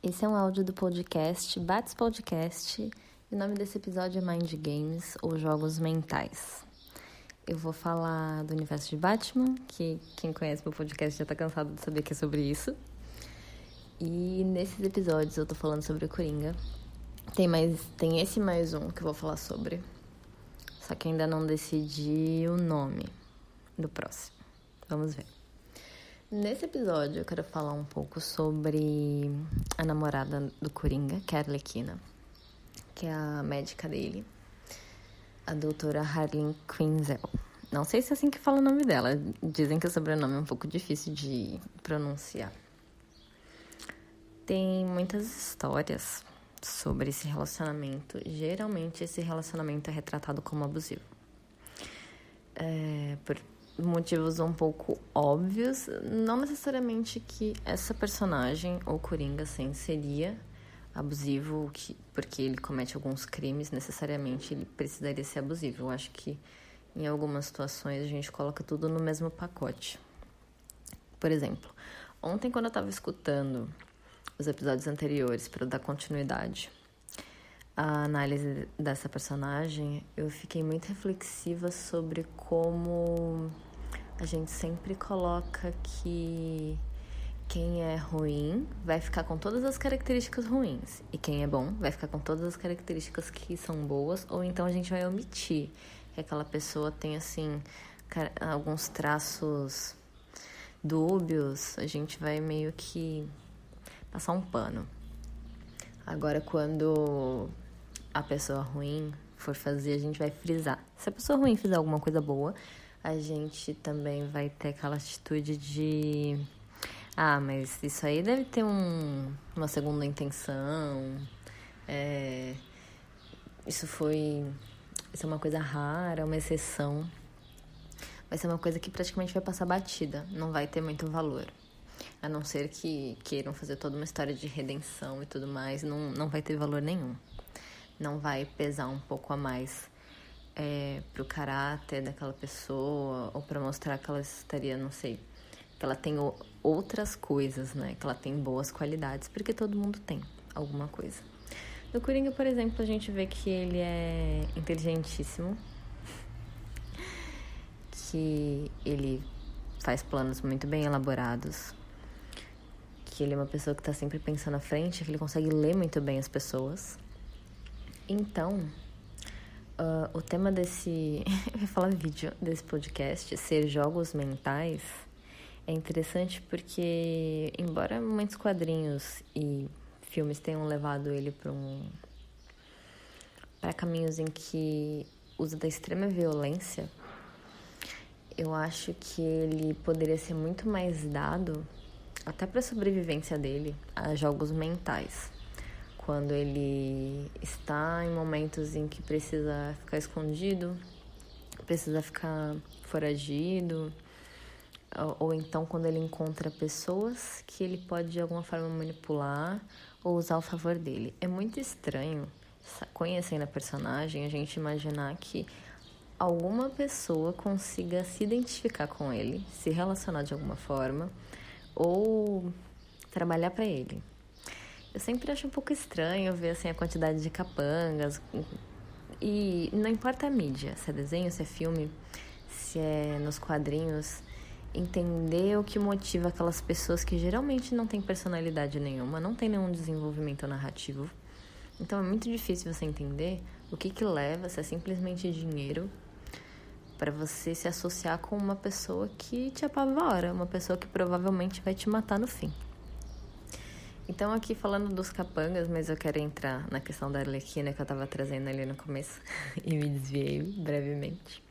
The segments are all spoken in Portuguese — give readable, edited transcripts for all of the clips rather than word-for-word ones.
Esse é um áudio do podcast Bates Podcast e o nome desse episódio é Mind Games ou Jogos Mentais. Eu vou falar do universo de Batman, que quem conhece meu podcast já tá cansado de saber que é sobre isso. E nesses episódios eu tô falando sobre o Coringa. Tem esse mais um que eu vou falar sobre. Só que ainda não decidi o nome do próximo. Vamos ver. Nesse episódio eu quero falar um pouco sobre a namorada do Coringa, que é a Arlequina, que é a médica dele, a doutora Harleen Quinzel. Não sei se é assim que fala o nome dela, dizem que o sobrenome é um pouco difícil de pronunciar. Tem muitas histórias sobre esse relacionamento. Geralmente esse relacionamento é retratado como abusivo. Por motivos um pouco óbvios, não necessariamente que essa personagem, ou Coringa, assim, seria abusivo, porque ele comete alguns crimes, necessariamente ele precisaria ser abusivo. Eu acho que em algumas situações a gente coloca tudo no mesmo pacote. Por exemplo, ontem quando eu estava escutando os episódios anteriores para dar continuidade à análise dessa personagem, eu fiquei muito reflexiva sobre como a gente sempre coloca que quem é ruim vai ficar com todas as características ruins e quem é bom vai ficar com todas as características que são boas, ou então a gente vai omitir que aquela pessoa tem, assim, alguns traços dúbios, a gente vai meio que passar um pano. Agora, quando a pessoa ruim for fazer, a gente vai frisar. Se a pessoa ruim fizer alguma coisa boa, a gente também vai ter aquela atitude de mas isso aí deve ter uma segunda intenção, isso é uma coisa rara, uma exceção, vai ser uma coisa que praticamente vai passar batida, não vai ter muito valor. A não ser que queiram fazer toda uma história de redenção e tudo mais, não vai ter valor nenhum. Não vai pesar um pouco a mais pro caráter daquela pessoa, ou pra mostrar que ela estaria, não sei, que ela tem outras coisas, né? Que ela tem boas qualidades, porque todo mundo tem alguma coisa. No Coringa, por exemplo, a gente vê que ele é inteligentíssimo, que ele faz planos muito bem elaborados, que ele é uma pessoa que tá sempre pensando à frente, que ele consegue ler muito bem as pessoas. Então, o tema desse eu ia falar vídeo desse podcast, ser jogos mentais, é interessante porque, embora muitos quadrinhos e filmes tenham levado ele para caminhos em que usa da extrema violência, eu acho que ele poderia ser muito mais dado, até para a sobrevivência dele, a jogos mentais. Quando ele está em momentos em que precisa ficar escondido, precisa ficar foragido, ou então quando ele encontra pessoas que ele pode de alguma forma manipular ou usar ao favor dele. É muito estranho, conhecendo a personagem, a gente imaginar que alguma pessoa consiga se identificar com ele, se relacionar de alguma forma ou trabalhar para ele. Eu sempre acho um pouco estranho ver, assim, a quantidade de capangas. E não importa a mídia, se é desenho, se é filme, se é nos quadrinhos, entender o que motiva aquelas pessoas que geralmente não têm personalidade nenhuma, não tem nenhum desenvolvimento narrativo. Então é muito difícil você entender o que leva, se é simplesmente dinheiro, para você se associar com uma pessoa que te apavora, uma pessoa que provavelmente vai te matar no fim. Então, aqui falando dos capangas, mas eu quero entrar na questão da Arlequina que eu tava trazendo ali no começo e me desviei brevemente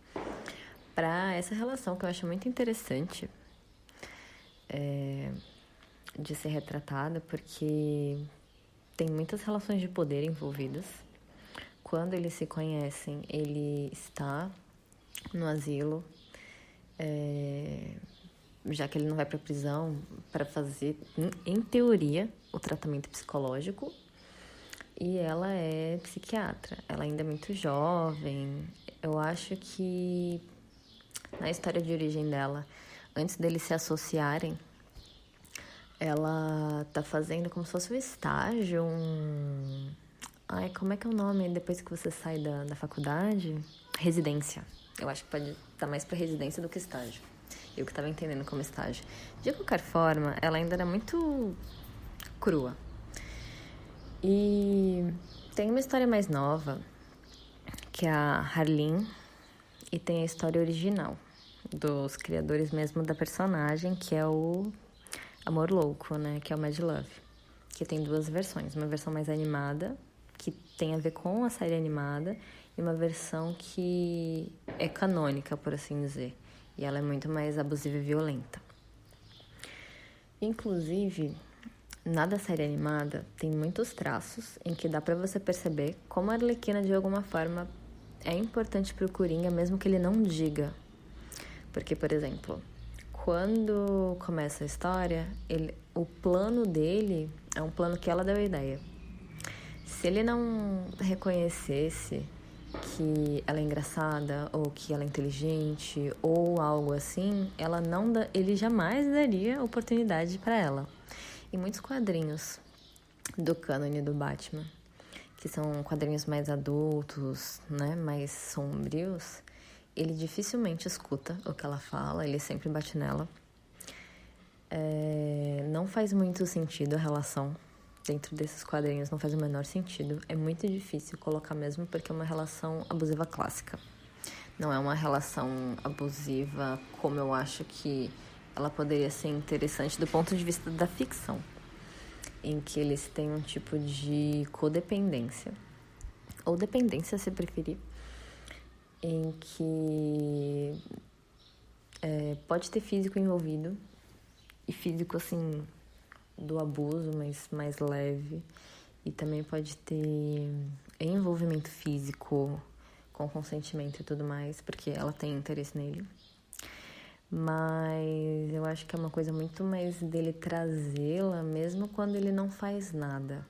para essa relação que eu acho muito interessante de ser retratada, porque tem muitas relações de poder envolvidas. Quando eles se conhecem, ele está no asilo, já que ele não vai para prisão, para fazer, em teoria, o tratamento psicológico, e ela é psiquiatra. Ela ainda é muito jovem. Eu acho que na história de origem dela, antes deles se associarem, ela tá fazendo como se fosse um estágio, um... Ai, como é que é o nome depois que você sai da faculdade? Residência. Eu acho que pode estar mais pra residência do que estágio. Eu que tava entendendo como estágio. De qualquer forma, ela ainda era muito crua. E tem uma história mais nova, que é a Harleen, e tem a história original dos criadores mesmo da personagem, que é o Amor Louco, né? Que é o Mad Love. Que tem duas versões. Uma versão mais animada, que tem a ver com a série animada, e uma versão que é canônica, por assim dizer. E ela é muito mais abusiva e violenta. Inclusive, na da série animada, tem muitos traços em que dá pra você perceber como a Arlequina, de alguma forma, é importante pro Coringa, mesmo que ele não diga. Porque, por exemplo, quando começa a história, o plano dele é um plano que ela deu a ideia. Se ele não reconhecesse que ela é engraçada, ou que ela é inteligente, ou algo assim, ele jamais daria oportunidade para ela. E muitos quadrinhos do cânone do Batman, que são quadrinhos mais adultos, né, mais sombrios, ele dificilmente escuta o que ela fala, ele sempre bate nela. Não faz muito sentido a relação dentro desses quadrinhos, não faz o menor sentido. É muito difícil colocar mesmo, porque é uma relação abusiva clássica. Não é uma relação abusiva como eu acho que ela poderia ser interessante do ponto de vista da ficção, em que eles têm um tipo de codependência, ou dependência, se preferir, em que pode ter físico envolvido, e físico, assim, do abuso, mas mais leve. E também pode ter envolvimento físico com consentimento e tudo mais, porque ela tem interesse nele. Mas eu acho que é uma coisa muito mais dele trazê-la, mesmo quando ele não faz nada,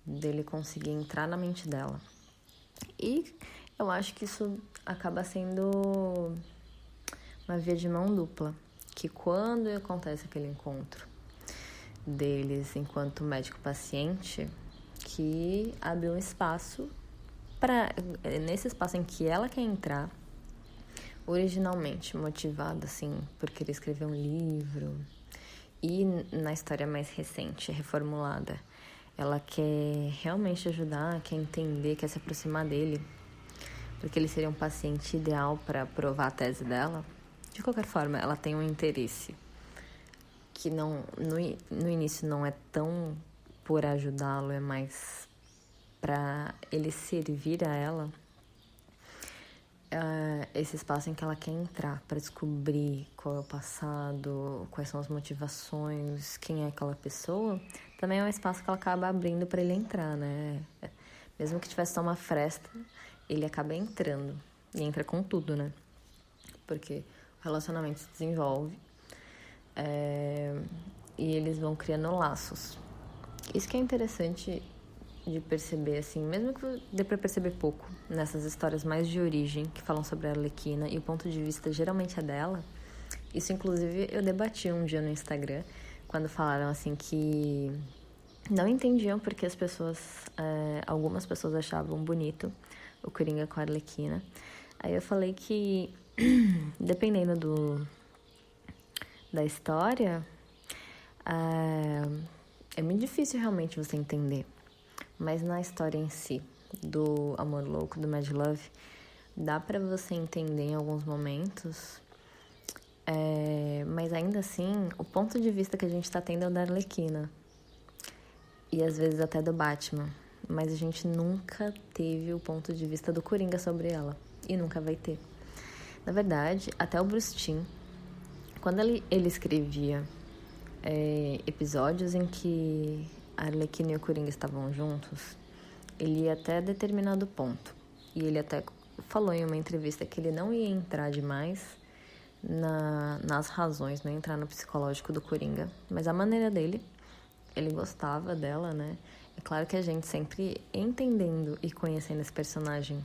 dele conseguir entrar na mente dela. E eu acho que isso acaba sendo uma via de mão dupla, que quando acontece aquele encontro deles enquanto médico-paciente, que abre um espaço para, nesse espaço em que ela quer entrar, originalmente motivada, assim, por querer escrever um livro, e na história mais recente, reformulada, ela quer realmente ajudar, quer entender, quer se aproximar dele, porque ele seria um paciente ideal para provar a tese dela. De qualquer forma, ela tem um interesse que no início não é tão por ajudá-lo, é mais para ele servir a ela. Esse espaço em que ela quer entrar para descobrir qual é o passado, quais são as motivações, quem é aquela pessoa, também é um espaço que ela acaba abrindo para ele entrar, né? Mesmo que tivesse só uma fresta, ele acaba entrando, e entra com tudo, né? Porque o relacionamento se desenvolve, e eles vão criando laços. Isso que é interessante de perceber, assim, mesmo que dê pra perceber pouco nessas histórias mais de origem que falam sobre a Arlequina, e o ponto de vista geralmente é dela. Isso, inclusive, eu debati um dia no Instagram, quando falaram, assim, que não entendiam porque as pessoas, algumas pessoas achavam bonito o Coringa com a Arlequina. Aí eu falei que, dependendo da história, é muito difícil realmente você entender. Mas na história em si, do Amor Louco, do Mad Love, dá pra você entender em alguns momentos, mas ainda assim, o ponto de vista que a gente tá tendo é o da Arlequina. E às vezes até do Batman. Mas a gente nunca teve o ponto de vista do Coringa sobre ela. E nunca vai ter. Na verdade, até o Bruce Timm, quando ele escrevia episódios em que a Arlequina e o Coringa estavam juntos, ele ia até determinado ponto. E ele até falou em uma entrevista que ele não ia entrar demais nas razões, não ia entrar no psicológico do Coringa. Mas a maneira dele, ele gostava dela, né? É claro que a gente sempre entendendo e conhecendo esse personagem,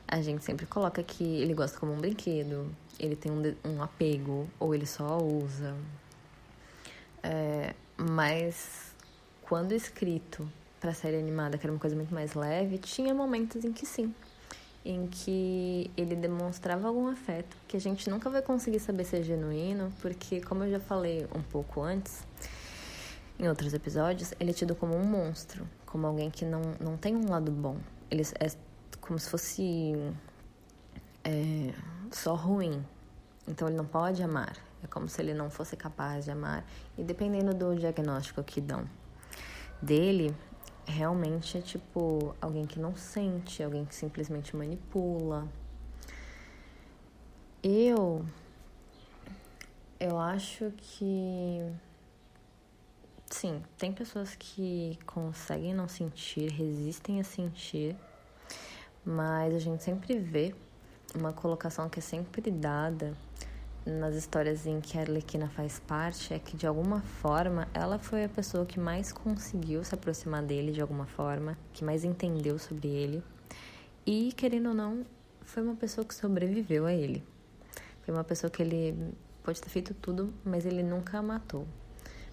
a gente sempre coloca que ele gosta como um brinquedo, ele tem um apego, ou ele só usa. Mas quando escrito pra série animada, que era uma coisa muito mais leve, tinha momentos em que sim. Em que ele demonstrava algum afeto, que a gente nunca vai conseguir saber se é genuíno, porque, como eu já falei um pouco antes, em outros episódios, ele é tido como um monstro, como alguém que não tem um lado bom. Ele é como se fosse só ruim. Então ele não pode amar. É como se ele não fosse capaz de amar. E dependendo do diagnóstico que dão dele, realmente é tipo alguém que não sente, alguém que simplesmente manipula. Eu acho que sim, tem pessoas que conseguem não sentir, resistem a sentir, mas a gente sempre vê uma colocação que é sempre dada nas histórias em que a Arlequina faz parte, é que de alguma forma ela foi a pessoa que mais conseguiu se aproximar dele de alguma forma, que mais entendeu sobre ele e, querendo ou não, foi uma pessoa que sobreviveu a ele. Foi uma pessoa que ele pode ter feito tudo, mas ele nunca a matou.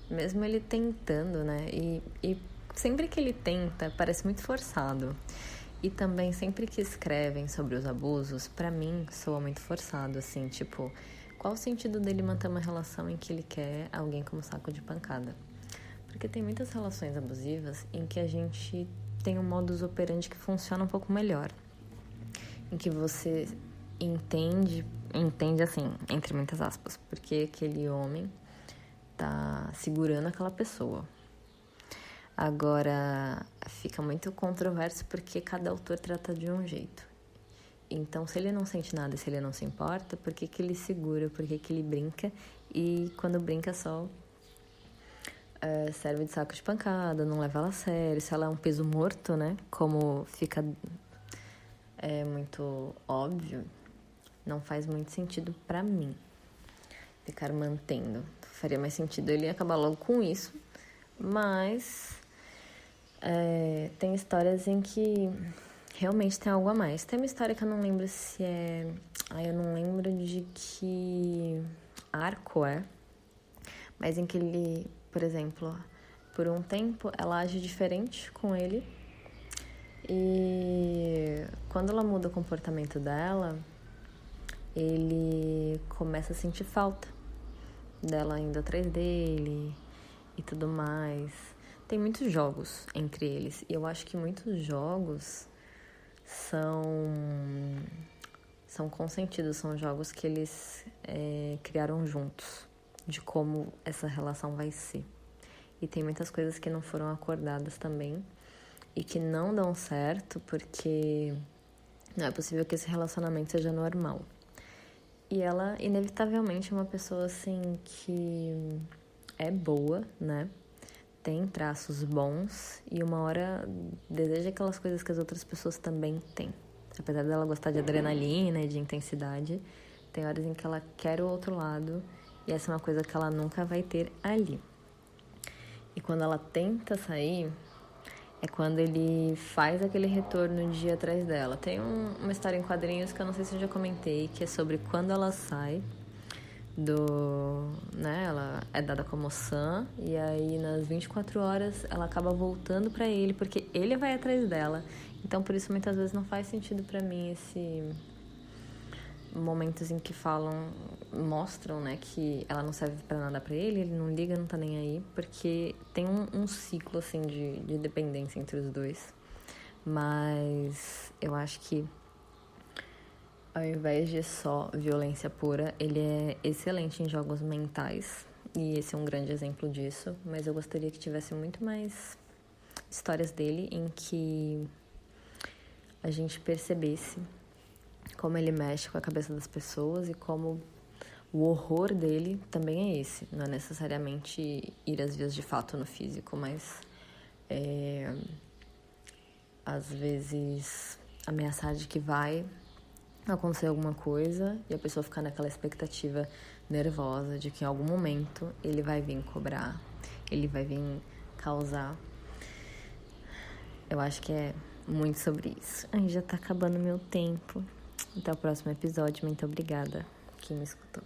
Mesmo ele tentando, né? E sempre que ele tenta, parece muito forçado. E também, sempre que escrevem sobre os abusos, pra mim, soa muito forçado, assim, tipo, qual o sentido dele manter uma relação em que ele quer alguém como saco de pancada? Porque tem muitas relações abusivas em que a gente tem um modus operandi que funciona um pouco melhor. Em que você entende assim, entre muitas aspas, porque aquele homem tá segurando aquela pessoa. Agora, fica muito controverso porque cada autor trata de um jeito. Então, se ele não sente nada, se ele não se importa, por que ele segura, por que ele brinca? E quando brinca só serve de saco de pancada, não leva ela a sério. Se ela é um peso morto, né? Como fica muito óbvio, não faz muito sentido pra mim ficar mantendo. Faria mais sentido ele acabar logo com isso, mas tem histórias em que realmente tem algo a mais. Tem uma história que eu não lembro se é... eu não lembro de que arco é, mas em que ele, por exemplo, por um tempo ela age diferente com ele e quando ela muda o comportamento dela, ele começa a sentir falta dela indo atrás dele e tudo mais. Tem muitos jogos entre eles e eu acho que muitos jogos são consentidos, são jogos que eles criaram juntos, de como essa relação vai ser. E tem muitas coisas que não foram acordadas também e que não dão certo porque não é possível que esse relacionamento seja normal. E ela, inevitavelmente, é uma pessoa, assim, que é boa, né? Tem traços bons e uma hora deseja aquelas coisas que as outras pessoas também têm. Apesar dela gostar de adrenalina e de intensidade, tem horas em que ela quer o outro lado e essa é uma coisa que ela nunca vai ter ali. E quando ela tenta sair, é quando ele faz aquele retorno de ir atrás dela. Tem uma história em quadrinhos que eu não sei se eu já comentei, que é sobre quando ela sai né, ela é dada como sã, e aí nas 24 horas ela acaba voltando pra ele, porque ele vai atrás dela. Então por isso muitas vezes não faz sentido pra mim esse momentos em que mostram, né, que ela não serve pra nada pra ele não liga, não tá nem aí, porque tem um ciclo, assim, de dependência entre os dois. Mas eu acho que ao invés de só violência pura, ele é excelente em jogos mentais, e esse é um grande exemplo disso, mas eu gostaria que tivesse muito mais histórias dele em que a gente percebesse como ele mexe com a cabeça das pessoas e como o horror dele também é esse. Não é necessariamente ir às vias de fato no físico, mas às vezes ameaçar de que vai acontecer alguma coisa e a pessoa ficar naquela expectativa nervosa de que em algum momento ele vai vir cobrar, ele vai vir causar. Eu acho que é muito sobre isso. Ai, já tá acabando meu tempo. Até o próximo episódio. Muito obrigada quem me escutou.